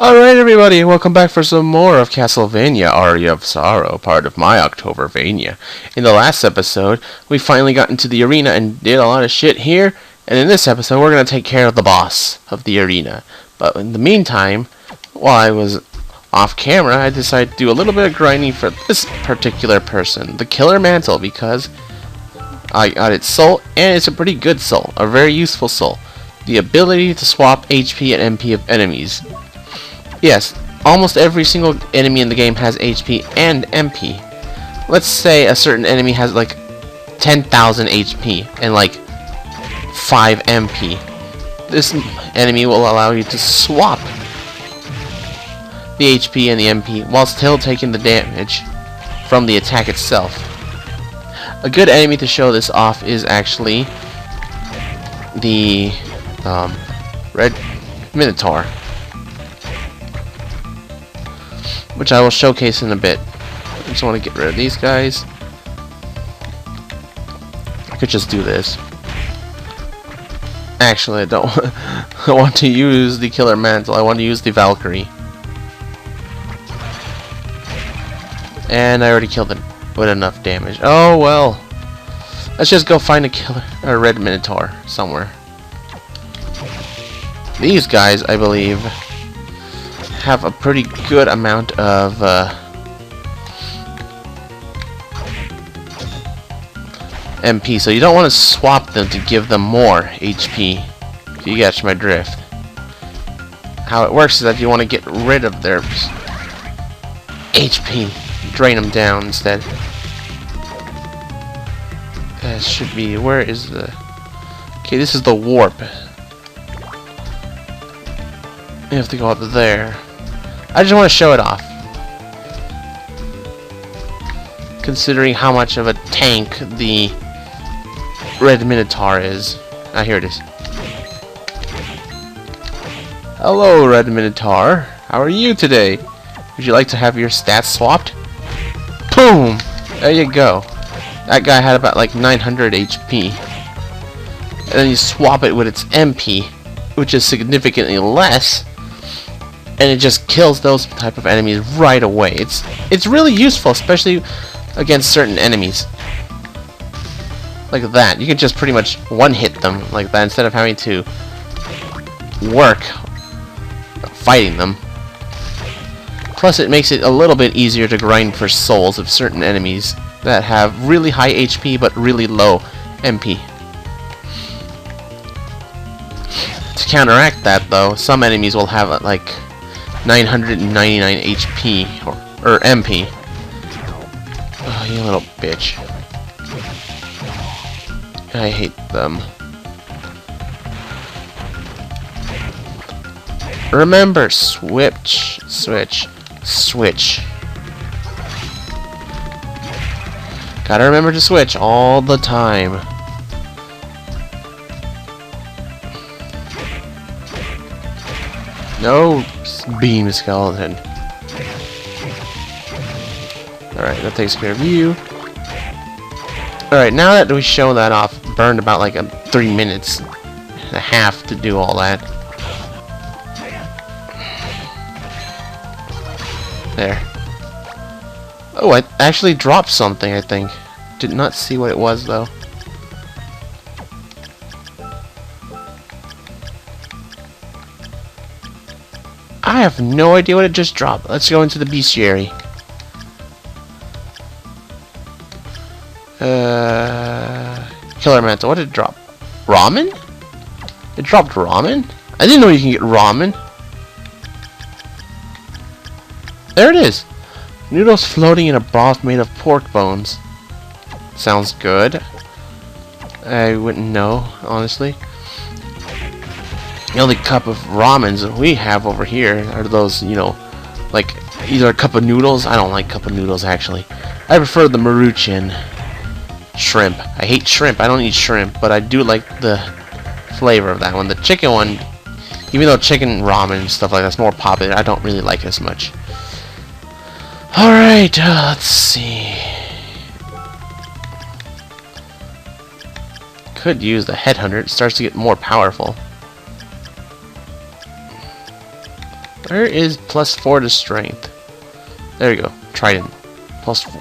Alright everybody, welcome back for some more of Castlevania, Aria of Sorrow, part of my Octobervania. In the last episode, we finally got into the arena and did a lot of shit here, and in this episode we're going to take care of the boss of the arena. But in the meantime, while I was off camera, I decided to do a little bit of grinding for this particular person, the Killer Mantle, because I got its soul, and it's a pretty good soul, a very useful soul. The ability to swap HP and MP of enemies. Yes, almost every single enemy in the game has HP and MP. Let's say a certain enemy has like 10,000 HP and like 5 MP. This enemy will allow you to swap the HP and the MP while still taking the damage from the attack itself. A good enemy to show this off is actually the Red Minotaur, which I will showcase in a bit. I just want to get rid of these guys. I could just do this. Actually, I don't I want to use the Killer Mantle. I want to use the Valkyrie. And I already killed it with enough damage. Oh well. Let's just go find a Red Minotaur somewhere. These guys, I believe, have a pretty good amount of MP, so you don't want to swap them to give them more HP, if you catch my drift. How it works is that you want to get rid of their HP, drain them down instead. That should be, where is the, okay, this is the warp. You have to go up there. I just want to show it off, considering how much of a tank the Red Minotaur is. Ah, here it is. Hello, Red Minotaur. How are you today? Would you like to have your stats swapped? Boom! There you go. That guy had about like 900 HP. And then you swap it with its MP, which is significantly less, and it just kills those type of enemies right away. It's really useful, especially against certain enemies like that. You can just pretty much one-hit them like that instead of having to work fighting them. Plus, it makes it a little bit easier to grind for souls of certain enemies that have really high HP but really low MP. To counteract that, though, some enemies will have like 999 HP or MP. Oh, you little bitch. I hate them. Remember, switch. Gotta remember to switch all the time. No beam skeleton. Alright, that takes care of you. Alright, now that we've shown that off, burned about like 3 minutes and a half to do all that. There. Oh, I actually dropped something, I think. Did not see what it was, though. I have no idea what it just dropped. Let's go into the bestiary. Killer Mantle. What did it drop? Ramen? It dropped ramen? I didn't know you can get ramen. There it is. Noodles floating in a broth made of pork bones. Sounds good. I wouldn't know, honestly. The only cup of ramens that we have over here are those, you know, like either a cup of noodles. I don't like cup of noodles, actually. I prefer the Maruchan shrimp. I hate shrimp. I don't eat shrimp, but I do like the flavor of that one. The chicken one, even though chicken ramen and stuff like that's more popular, I don't really like it as much. Alright, let's see. Could use the headhunter. It starts to get more powerful. Where is +4 to strength? There you go. Trident. +4.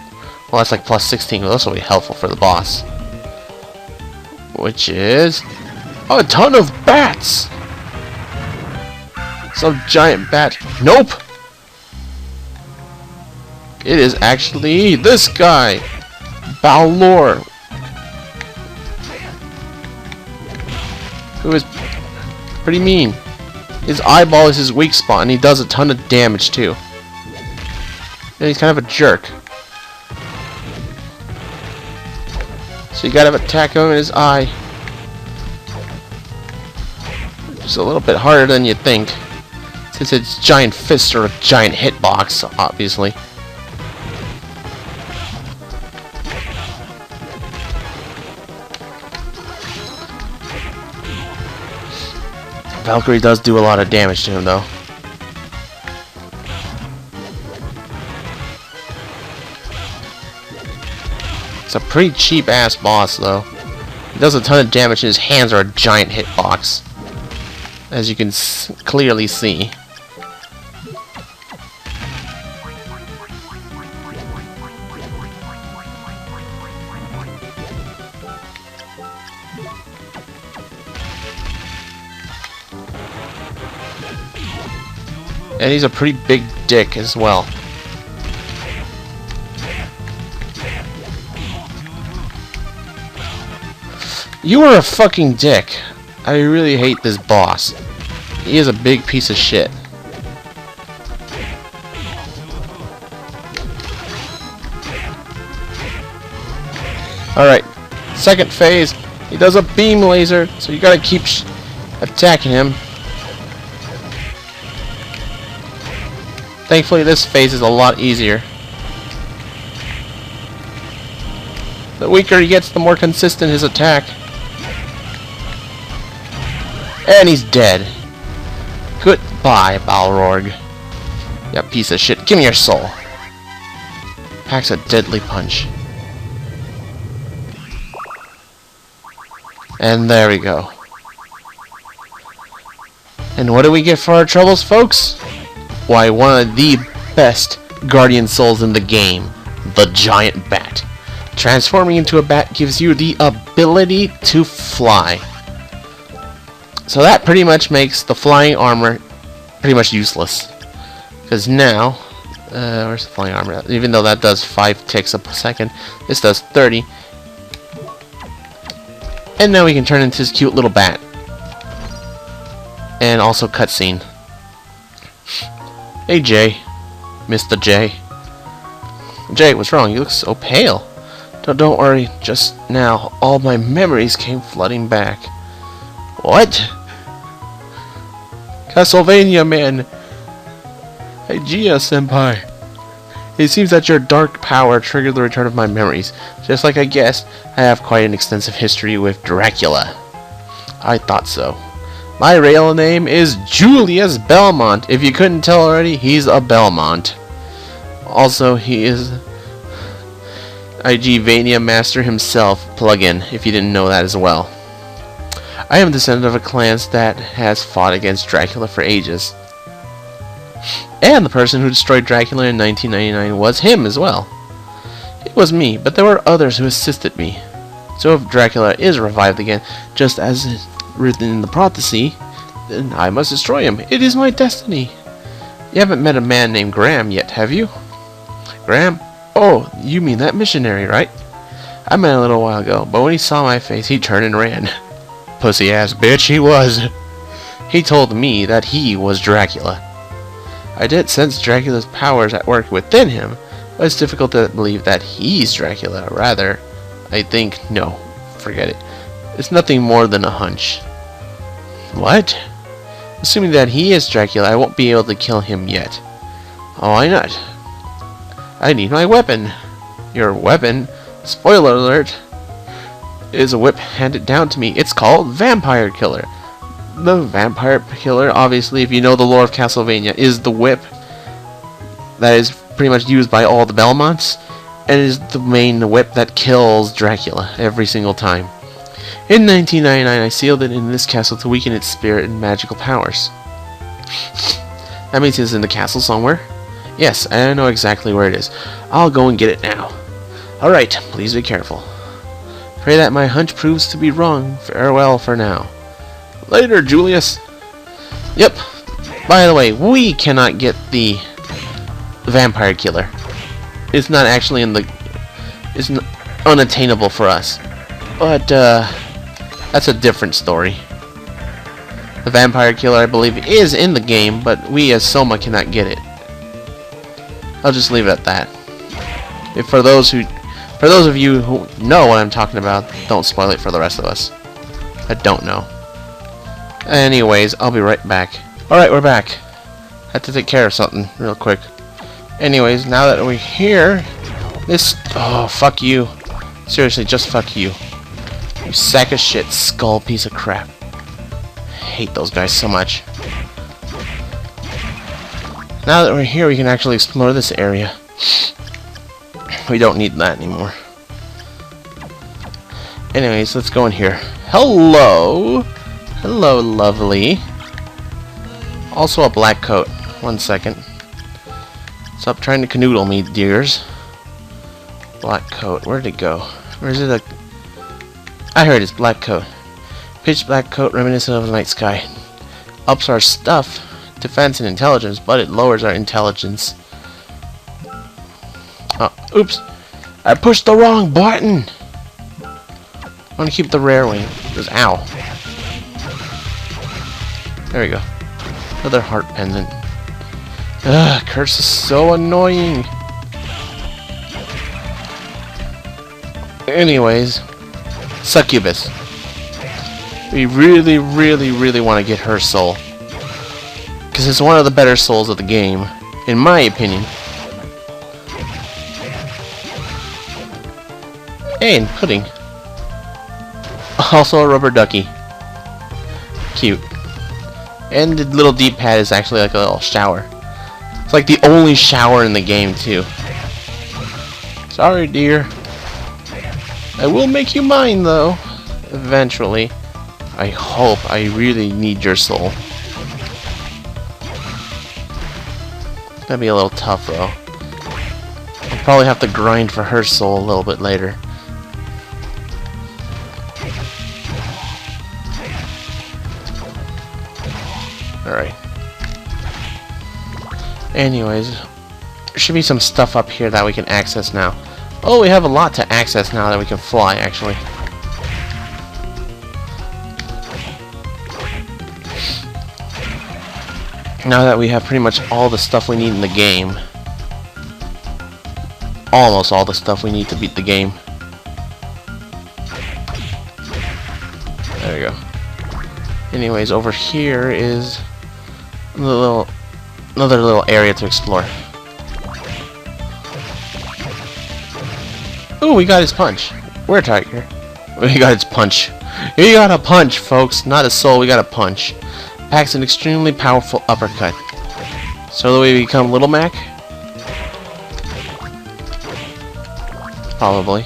Well, that's like +16. Well, this will be helpful for the boss. Which is a ton of bats. Some giant bat. Nope. It is actually this guy, Balor, who is pretty mean. His eyeball is his weak spot, and he does a ton of damage too. And he's kind of a jerk. So you gotta attack him in his eye. Just a little bit harder than you think, since its giant fists are a giant hitbox, obviously. Valkyrie does do a lot of damage to him, though. It's a pretty cheap-ass boss, though. He does a ton of damage, and his hands are a giant hitbox, as you can clearly see. And he's a pretty big dick as well. You are a fucking dick. I really hate this boss. He is a big piece of shit. Alright, second phase. He does a beam laser, so you gotta keep attacking him. Thankfully, this phase is a lot easier. The weaker he gets, the more consistent his attack. And he's dead. Goodbye, Balrog. Ya piece of shit. Give me your soul. Packs a deadly punch. And there we go. And what do we get for our troubles, folks? Why, one of the best guardian souls in the game, the giant bat. Transforming into a bat gives you the ability to fly. So that pretty much makes the flying armor pretty much useless. Because now, where's the flying armor? Even though that does 5 ticks a second, this does 30. And now we can turn into this cute little bat. And also cutscene. Hey Jay, Mr. J. Jay, what's wrong? You look so pale. Don't worry, just now all my memories came flooding back. What? Castlevania, man. Hey Gia senpai. It seems that your dark power triggered the return of my memories. Just like I guessed, I have quite an extensive history with Dracula. I thought so. My real name is Julius Belmont. If you couldn't tell already, he's a Belmont. Also, he is Igvania Master himself, plug-in, if you didn't know that as well. I am a descendant of a clan that has fought against Dracula for ages. And the person who destroyed Dracula in 1999 was him as well. It was me, but there were others who assisted me. So if Dracula is revived again, just as written in the prophecy, then I must destroy him. It is my destiny. You haven't met a man named Graham yet, have you? Graham? Oh, you mean that missionary, right? I met him a little while ago, but when he saw my face, he turned and ran. Pussy-ass bitch he was. He told me that he was Dracula. I did sense Dracula's powers at work within him, but it's difficult to believe that he's Dracula. Rather, I think, no, forget it. It's nothing more than a hunch. What? Assuming that he is Dracula, I won't be able to kill him yet. Oh, why not? I need my weapon. Your weapon, spoiler alert, is a whip handed down to me. It's called Vampire Killer. The Vampire Killer, obviously, if you know the lore of Castlevania, is the whip that is pretty much used by all the Belmonts, and is the main whip that kills Dracula every single time. In 1999, I sealed it in this castle to weaken its spirit and magical powers. That means it's in the castle somewhere. Yes, I know exactly where it is. I'll go and get it now. Alright, please be careful. Pray that my hunch proves to be wrong. Farewell for now. Later, Julius. Yep. By the way, we cannot get the vampire killer. It's not actually in the... It's unattainable for us. But, that's a different story. The vampire killer, I believe, is in the game, but we as Soma cannot get it. I'll just leave it at that. For those of you who know what I'm talking about, don't spoil it for the rest of us. I don't know. Anyways, I'll be right back. Alright, we're back. Had to take care of something real quick. Anyways, now that we're here, this... Oh, fuck you. Seriously, just fuck you. You sack of shit, skull piece of crap. I hate those guys so much. Now that we're here, we can actually explore this area. We don't need that anymore. Anyways, let's go in here. Hello! Hello, lovely. Also a black coat. 1 second. Stop trying to canoodle me, dears. Black coat. Where'd it go? Where's it? I heard it's black coat. Pitch black coat reminiscent of the night sky. Ups our stuff, defense and intelligence, but it lowers our intelligence. Oh, oops! I pushed the wrong button! I want to keep the rare wing. Just ow. There we go. Another heart pendant. Ugh, curse is so annoying. Anyways, Succubus. We really, really, really want to get her soul. Because it's one of the better souls of the game, in my opinion. Hey, and pudding. Also a rubber ducky. Cute. And the little D-pad is actually like a little shower. It's like the only shower in the game, too. Sorry, dear. I will make you mine, though. Eventually. I hope. I really need your soul. It's gonna be a little tough, though. I'll probably have to grind for her soul a little bit later. Alright. Anyways, there should be some stuff up here that we can access now. Oh, we have a lot to access now that we can fly, actually. Now that we have pretty much all the stuff we need in the game. Almost all the stuff we need to beat the game. There we go. Anyways, over here is another little area to explore. Ooh, we got his punch. Where, Tiger? We got his punch. We got a punch, folks. Not a soul, we got a punch. Packs an extremely powerful uppercut. So do we become Little Mac? Probably.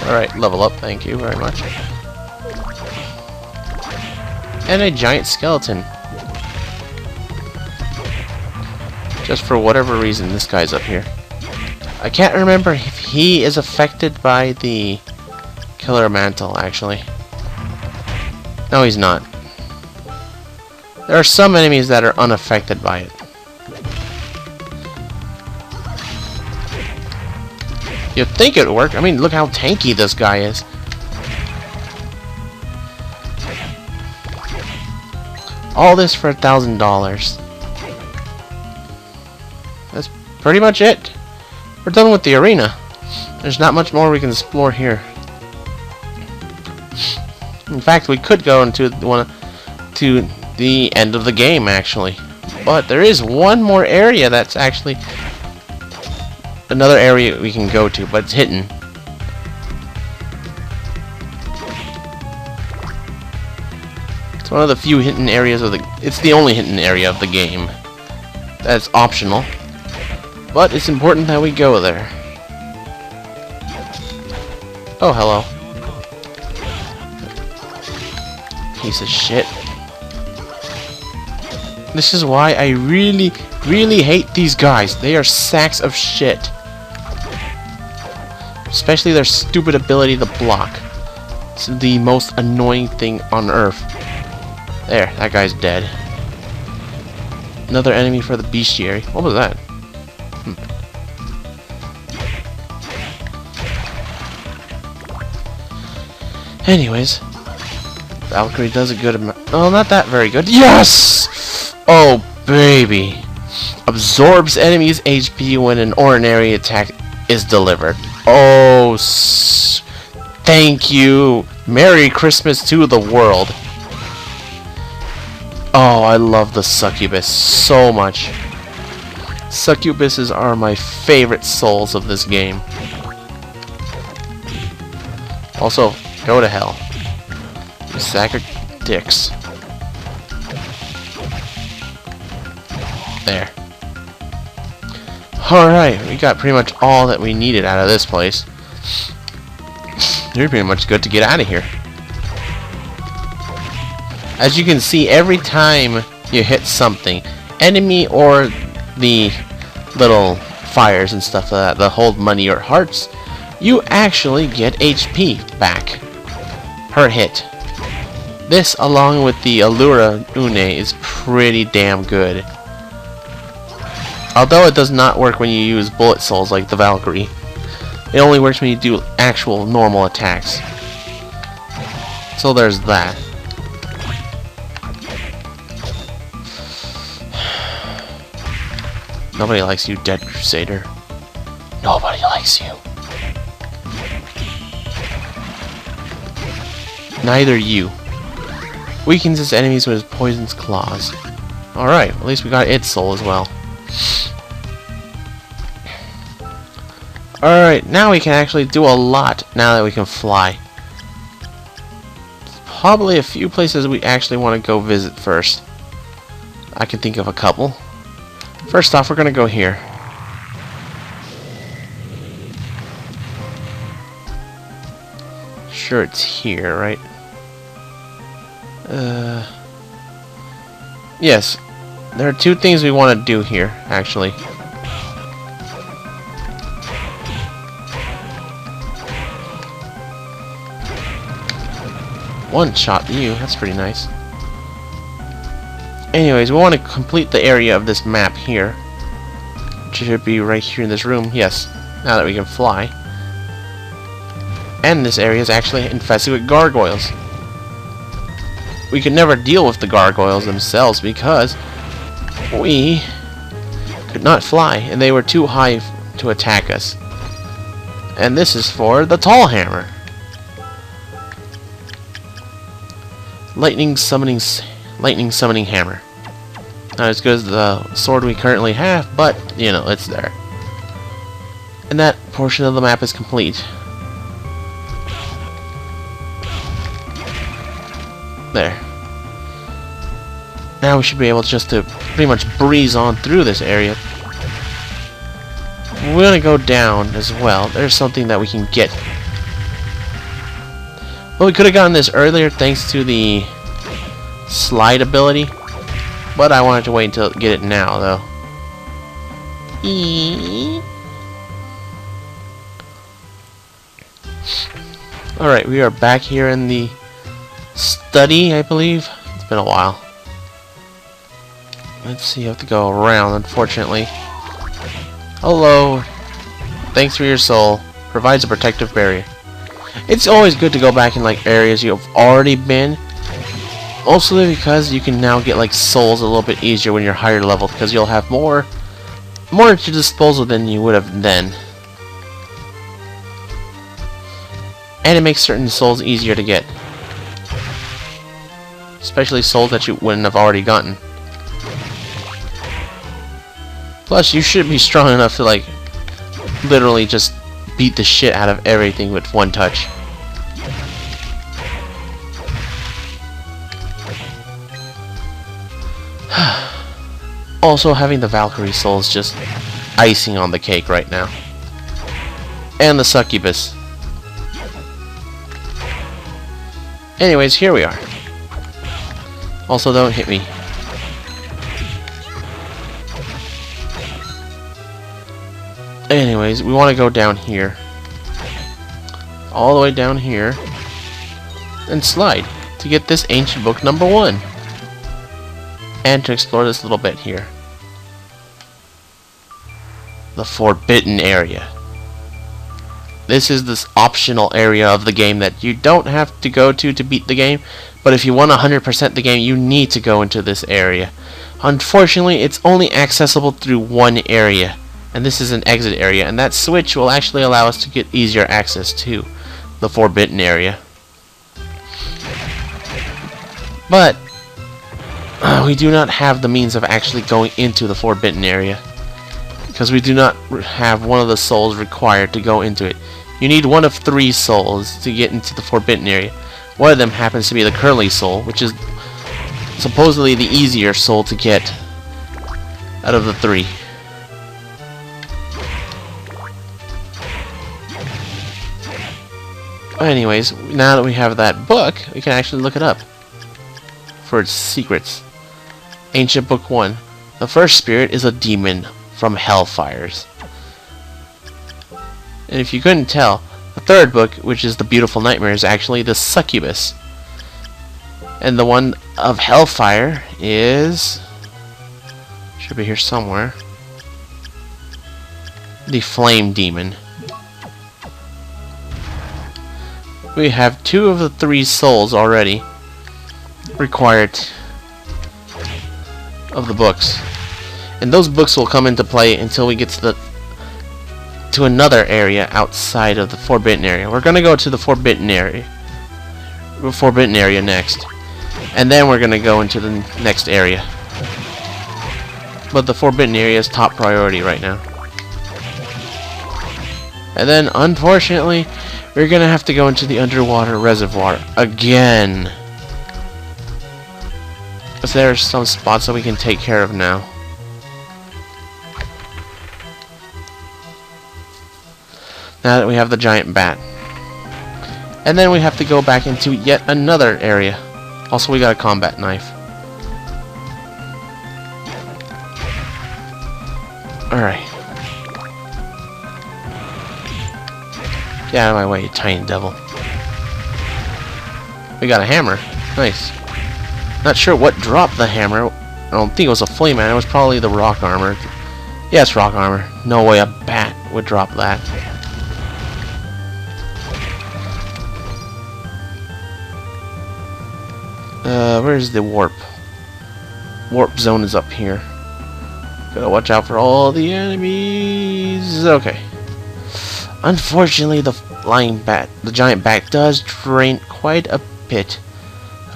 Alright, level up, thank you very much. And a giant skeleton. Just for whatever reason, this guy's up here. I can't remember if he is affected by the killer mantle, actually. No, he's not. There are some enemies that are unaffected by it. You'd think it would work. I mean, look how tanky this guy is. All this for $1,000. That's pretty much it. We're done with the arena. There's not much more we can explore here. In fact, we could go into to the end of the game, actually. But there is one more area that's actually another area we can go to, but it's hidden. It's one of the few hidden areas of the... It's the only hidden area of the game. That's optional. But it's important that we go there. Oh, hello. Piece of shit. This is why I really, really hate these guys. They are sacks of shit. Especially their stupid ability to block. It's the most annoying thing on earth. There, that guy's dead. Another enemy for the bestiary. What was that? Anyways, Valkyrie does a good amount. Oh, not that very good. Yes! Oh, baby. Absorbs enemies' HP when an ordinary attack is delivered. Oh, thank you. Merry Christmas to the world. Oh, I love the succubus so much. Succubuses are my favorite souls of this game. Also, go to hell. You sack of dicks. There. Alright, we got pretty much all that we needed out of this place. You're pretty much good to get out of here. As you can see, every time you hit something, enemy or the little fires and stuff like that that hold money or hearts, you actually get HP back per hit. This, along with the Allura Une, is pretty damn good. Although it does not work when you use bullet souls like the Valkyrie. It only works when you do actual normal attacks. So there's that. Nobody likes you, dead Crusader. Nobody likes you. Neither you. Weakens its enemies with its poison's claws. Alright, at least we got its soul as well. Alright, now we can actually do a lot now that we can fly. There's probably a few places we actually want to go visit first. I can think of a couple. First off, we're going to go here. Sure, it's here, right? Yes. There are two things we want to do here, actually. One shot you, that's pretty nice. Anyways, we want to complete the area of this map here. Which should be right here in this room, yes. Now that we can fly. And this area is actually infested with gargoyles. We could never deal with the gargoyles themselves because we could not fly and they were too high to attack us. And this is for the tall hammer. Lightning summoning hammer. Not as good as the sword we currently have, but you know, it's there. And that portion of the map is complete. There. Now we should be able just to pretty much breeze on through this area. We're gonna go down as well. There's something that we can get. Well, we could have gotten this earlier thanks to the slide ability, but I wanted to wait until get it now, though. Alright, we are back here in the study, I believe. It's been a while. Let's see, you have to go around, unfortunately. Hello. Thanks for your soul. Provides a protective barrier. It's always good to go back in like areas you've already been. Also because you can now get like souls a little bit easier when you're higher level, because you'll have more at your disposal than you would have then. And it makes certain souls easier to get. Especially souls that you wouldn't have already gotten. Plus, you should be strong enough to like literally just beat the shit out of everything with one touch. Also, having the Valkyrie soul is just icing on the cake right now. And the succubus. Anyways, here we are. Also, don't hit me. anyways, we want to go down here. All the way down here. And slide to get this ancient book number 1. And to explore this little bit here. The Forbidden Area. This is this optional area of the game that you don't have to go to beat the game, but if you want 100% the game, you need to go into this area. Unfortunately, it's only accessible through one area, and this is an exit area, and that switch will actually allow us to get easier access to the Forbidden Area. But we do not have the means of actually going into the Forbidden Area, because we do not have one of the souls required to go into it. You need one of 3 souls to get into the Forbidden Area. One of them happens to be the Curly Soul, which is supposedly the easier soul to get out of the 3. Anyways, now that we have that book, we can actually look it up for its secrets. Ancient Book 1. The first spirit is a demon from Hellfires. And if you couldn't tell, the third book, which is the Beautiful Nightmare, is actually the Succubus. And the one of Hellfire is... should be here somewhere. The Flame Demon. We have 2 of the 3 souls already required of the books. And those books will come into play until we get to another area outside of the Forbidden Area. We're gonna go to the Forbidden Area next, and then we're gonna go into the next area. But the Forbidden Area is top priority right now. And then, unfortunately, we're gonna have to go into the underwater reservoir again. Because there are some spots that we can take care of now. Now that we have the giant bat. And then we have to go back into yet another area. Also, we got a combat knife. Alright. Get out of my way, you tiny devil. We got a hammer. Nice. Not sure what dropped the hammer. I don't think it was a flame man. It was probably the rock armor. Yeah, it's rock armor. No way a bat would drop that. Where's the warp? Warp zone is up here. Gotta watch out for all the enemies. Okay. Unfortunately, the flying bat, the giant bat, does drain quite a bit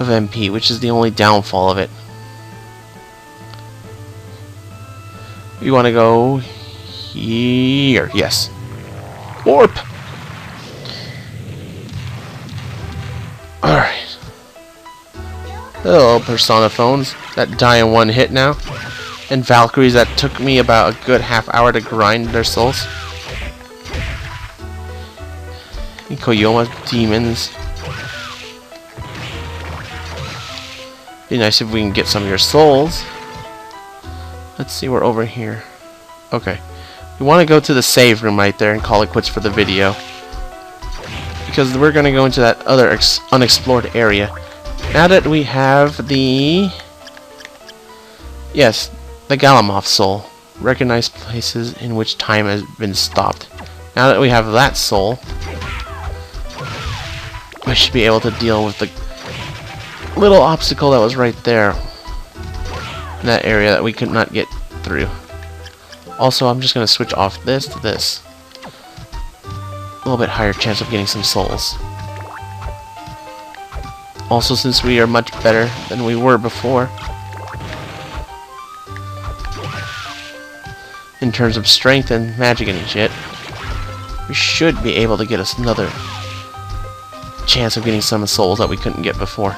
of MP, which is the only downfall of it. We want to go here. Yes. Warp! Alright. Hello, Persona phones that die in one hit now. And Valkyries that took me about a good half hour to grind their souls. And Koyoma demons. Be nice if we can get some of your souls. Let's see, we're over here. Okay. We want to go to the save room right there and call it quits for the video. Because we're going to go into that other unexplored area. Now that we have the... yes, the Galamoth soul. Recognize places in which time has been stopped. Now that we have that soul, we should be able to deal with the little obstacle that was right there in that area that we could not get through. Also, I'm just going to switch off this to this. A little bit higher chance of getting some souls. Also, since we are much better than we were before in terms of strength and magic and shit, we should be able to get us another chance of getting some souls that we couldn't get before.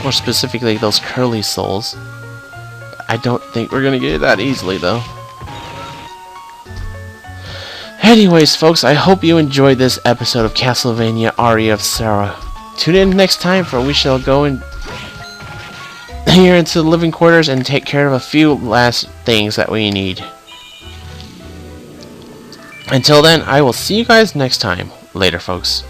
More specifically, those curly souls. I don't think we're gonna get it that easily, though. Anyways, folks, I hope you enjoyed this episode of Castlevania Aria of Sorrow. Tune in next time, for we shall go in here into the living quarters and take care of a few last things that we need. Until then, I will see you guys next time. Later, folks.